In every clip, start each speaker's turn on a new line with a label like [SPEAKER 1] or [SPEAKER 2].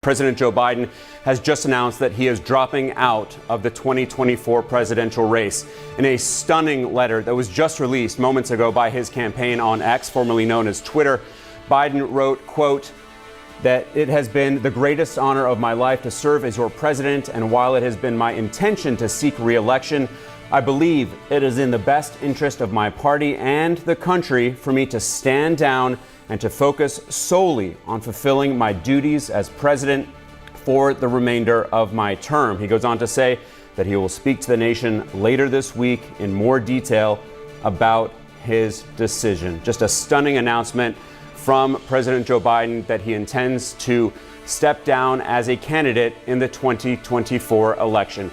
[SPEAKER 1] President Joe Biden has just announced that he is dropping out of the 2024 presidential race. In a stunning letter that was just released moments ago by his campaign on X, formerly known as Twitter, Biden wrote, quote, that it has been the greatest honor of my life to serve as your president, and while it has been my intention to seek re-election, I believe it is in the best interest of my party and the country for me to stand down and to focus solely on fulfilling my duties as president for the remainder of my term. He goes on to say that he will speak to the nation later this week in more detail about his decision. Just a stunning announcement from President Joe Biden that he intends to step down as a candidate in the 2024 election.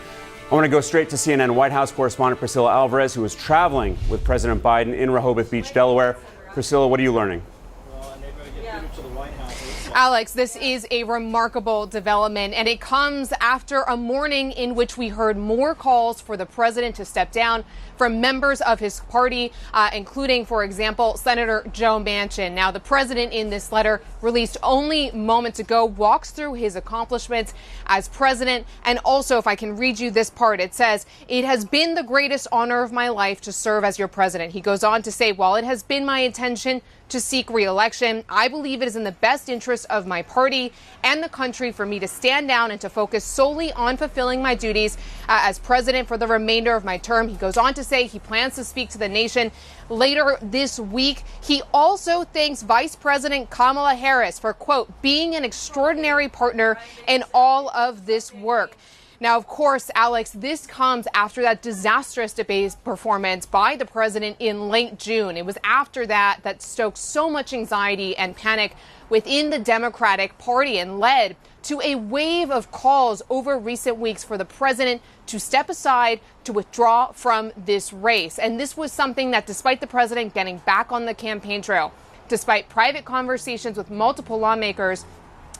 [SPEAKER 1] I want to go straight to CNN White House correspondent Priscilla Alvarez, who is traveling with President Biden in Rehoboth Beach, Delaware. Priscilla, what are you learning?
[SPEAKER 2] Alex, this is a remarkable development, and it comes after a morning in which we heard more calls for the president to step down from members of his party, including, for example, Senator Joe Manchin. Now, the president in this letter released only moments ago walks through his accomplishments as president. And also, if I can read you this part, it says, "It has been the greatest honor of my life to serve as your president." He goes on to say, while it has been my intention to seek re-election, I believe it is in the best interest of my party and the country for me to stand down and to focus solely on fulfilling my duties as president for the remainder of my term. He goes on to say he plans to speak to the nation later this week. He also thanks Vice President Kamala Harris for, quote, being an extraordinary partner in all of this work. Now, of course, Alex, this comes after that disastrous debate performance by the president in late June. It was after that stoked so much anxiety and panic within the Democratic Party and led to a wave of calls over recent weeks for the president to step aside, to withdraw from this race. And this was something that, despite the president getting back on the campaign trail, despite private conversations with multiple lawmakers,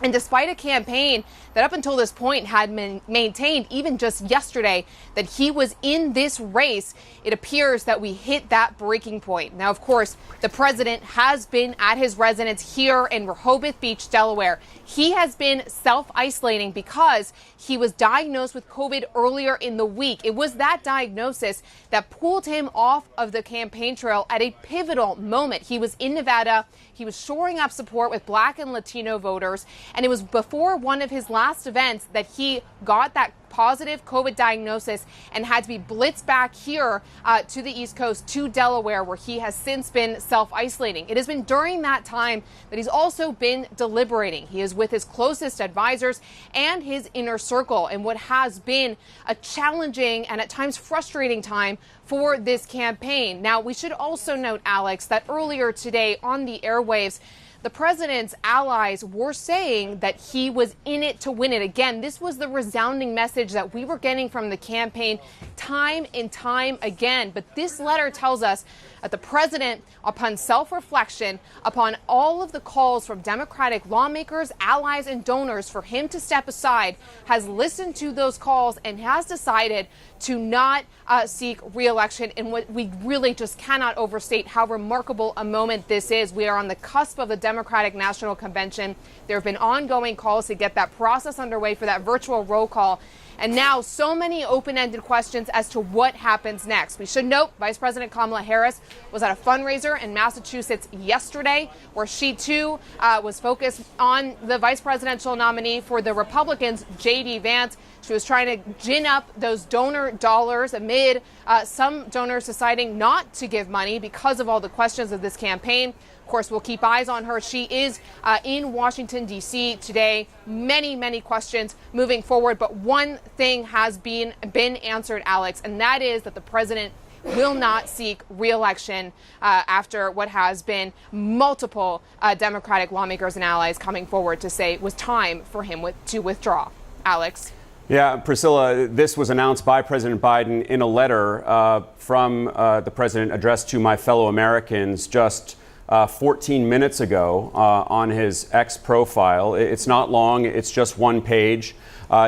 [SPEAKER 2] and despite a campaign that up until this point had maintained, even just yesterday, that he was in this race, it appears that we hit that breaking point. Now, of course, the president has been at his residence here in Rehoboth Beach, Delaware. He has been self-isolating because he was diagnosed with COVID earlier in the week. It was that diagnosis that pulled him off of the campaign trail at a pivotal moment. He was in Nevada. He was shoring up support with Black and Latino voters. And it was before one of his last events that he got that positive COVID diagnosis and had to be blitzed back here to the East Coast, to Delaware, where he has since been self-isolating. It has been during that time that he's also been deliberating. He is with his closest advisors and his inner circle in what has been a challenging and at times frustrating time for this campaign. Now, we should also note, Alex, that earlier today on the airwaves, the president's allies were saying that he was in it to win it. Again, this was the resounding message that we were getting from the campaign time and time again. But this letter tells us that the president, upon self-reflection, upon all of the calls from Democratic lawmakers, allies, and donors for him to step aside, has listened to those calls and has decided to not seek re-election in what we really just cannot overstate how remarkable a moment this is. We are on the cusp of the Democratic National Convention. There have been ongoing calls to get that process underway for that virtual roll call. And now so many open-ended questions as to what happens next. We should note Vice President Kamala Harris was at a fundraiser in Massachusetts yesterday, where she too was focused on the vice presidential nominee for the Republicans, J.D. Vance. She was trying to gin up those donor dollars amid some donors deciding not to give money because of all the questions of this campaign. Of course, we'll keep eyes on her. She is in Washington, D.C. today. Many questions moving forward. But one thing has been answered, Alex, and that is that the president will not seek re-election after what has been multiple Democratic lawmakers and allies coming forward to say it was time for him to withdraw. Alex.
[SPEAKER 1] Yeah, Priscilla, this was announced by President Biden in a letter from the president addressed to my fellow Americans just 14 minutes ago on his X profile. It's not long. It's just one page.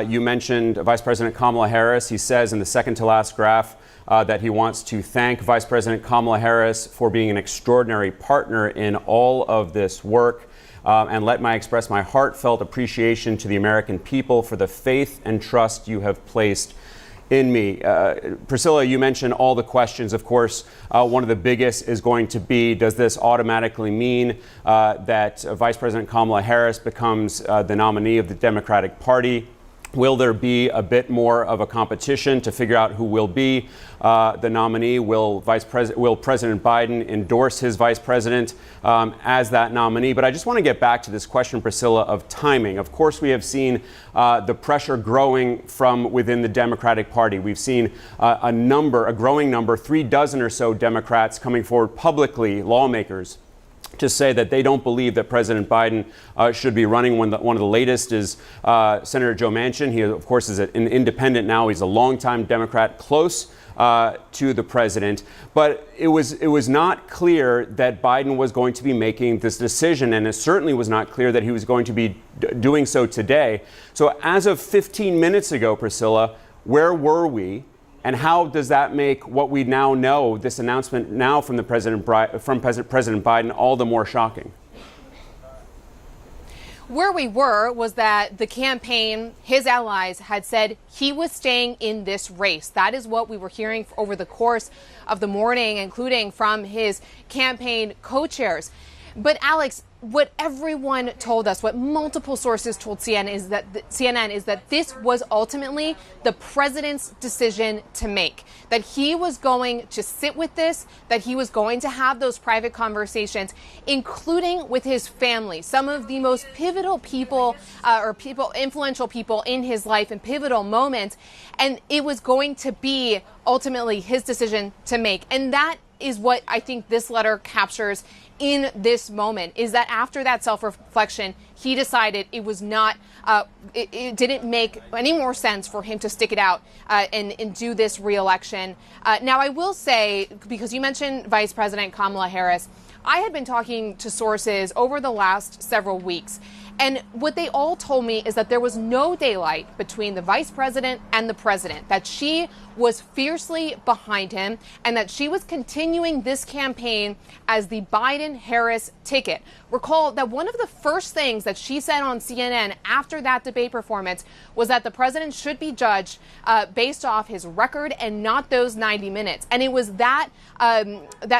[SPEAKER 1] You mentioned Vice President Kamala Harris. He says in the second to last graph that he wants to thank Vice President Kamala Harris for being an extraordinary partner in all of this work. and let me express my heartfelt appreciation to the American people for the faith and trust you have placed in me. Priscilla, you mentioned all the questions. Of course, one of the biggest is going to be, does this automatically mean that Vice President Kamala Harris becomes the nominee of the Democratic Party? Will there be a bit more of a competition to figure out who will be the nominee? Will President Biden endorse his vice president as that nominee? But I just want to get back to this question, Priscilla, of timing. Of course, we have seen the pressure growing from within the Democratic Party. We've seen a growing number, 36 or so Democrats coming forward publicly, lawmakers, to say that they don't believe that President Biden should be running. One of the latest is Senator Joe Manchin. He, of course, is an independent now. He's a longtime Democrat, close to the president. But it was not clear that Biden was going to be making this decision, and it certainly was not clear that he was going to be doing so today. So as of 15 minutes ago, Priscilla, where were we? And how does that make what we now know, this announcement now from President Biden, all the more shocking?
[SPEAKER 2] Where we were was that the campaign, his allies, had said he was staying in this race. That is what we were hearing over the course of the morning, including from his campaign co-chairs. But Alex, what everyone told us, what multiple sources told CNN is that this was ultimately the president's decision to make, that he was going to sit with this, that he was going to have those private conversations, including with his family, some of the most pivotal people influential people in his life and pivotal moments. And it was going to be ultimately his decision to make. And that is what I think this letter captures in this moment, is that after that self-reflection, he decided it was not, it didn't make any more sense for him to stick it out and do this re-election. Now, I will say, because you mentioned Vice President Kamala Harris, I had been talking to sources over the last several weeks, and what they all told me is that there was no daylight between the vice president and the president, that she was fiercely behind him, and that she was continuing this campaign as the Biden-Harris ticket. Recall that one of the first things that she said on CNN after that debate performance was that the president should be judged based off his record and not those 90 minutes. And it was that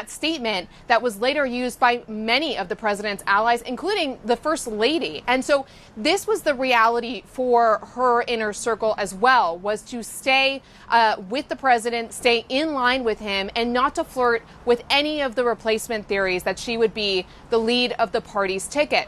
[SPEAKER 2] statement that was later used by many of the president's allies, including the First Lady. And so this was the reality for her inner circle as well, was to stay with the president, stay in line with him, and not to flirt with any of the replacement theories that she would be the lead of the party's ticket.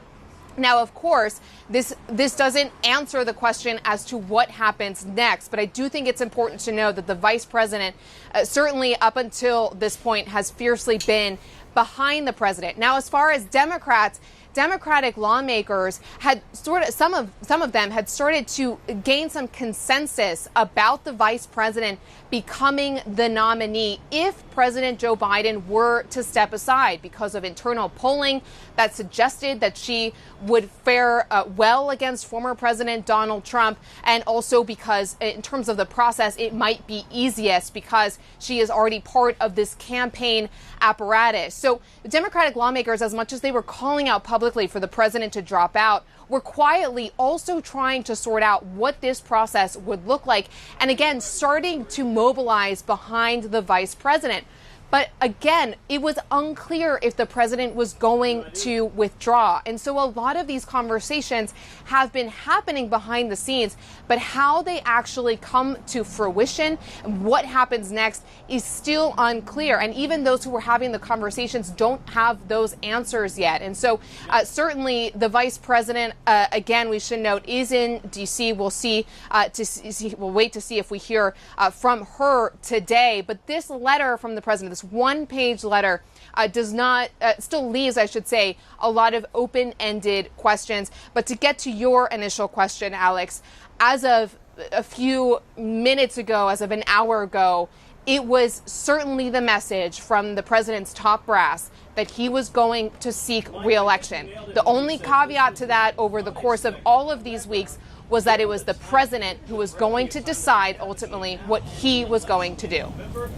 [SPEAKER 2] Now, of course, this doesn't answer the question as to what happens next, but I do think it's important to know that the vice president, certainly up until this point, has fiercely been behind the president. Now, as far as Democratic lawmakers had some of them had started to gain some consensus about the vice president becoming the nominee if President Joe Biden were to step aside, because of internal polling that suggested that she would fare well against former President Donald Trump, and also because in terms of the process, it might be easiest because she is already part of this campaign apparatus. So the Democratic lawmakers, as much as they were calling out publicly for the president to drop out, were quietly also trying to sort out what this process would look like, and again, starting to mobilize behind the vice president. But again, it was unclear if the president was going to withdraw. And so a lot of these conversations have been happening behind the scenes, but how they actually come to fruition and what happens next is still unclear. And even those who were having the conversations don't have those answers yet. And so certainly the vice president, again, we should note, is in D.C. We'll wait to see if we hear from her today. But this letter from the president, this one-page letter, still leaves, I should say, a lot of open-ended questions. But to get to your initial question, Alex, as of a few minutes ago, as of an hour ago, it was certainly the message from the president's top brass that he was going to seek re-election. The only caveat to that over the course of all of these weeks was that it was the president who was going to decide ultimately what he was going to do.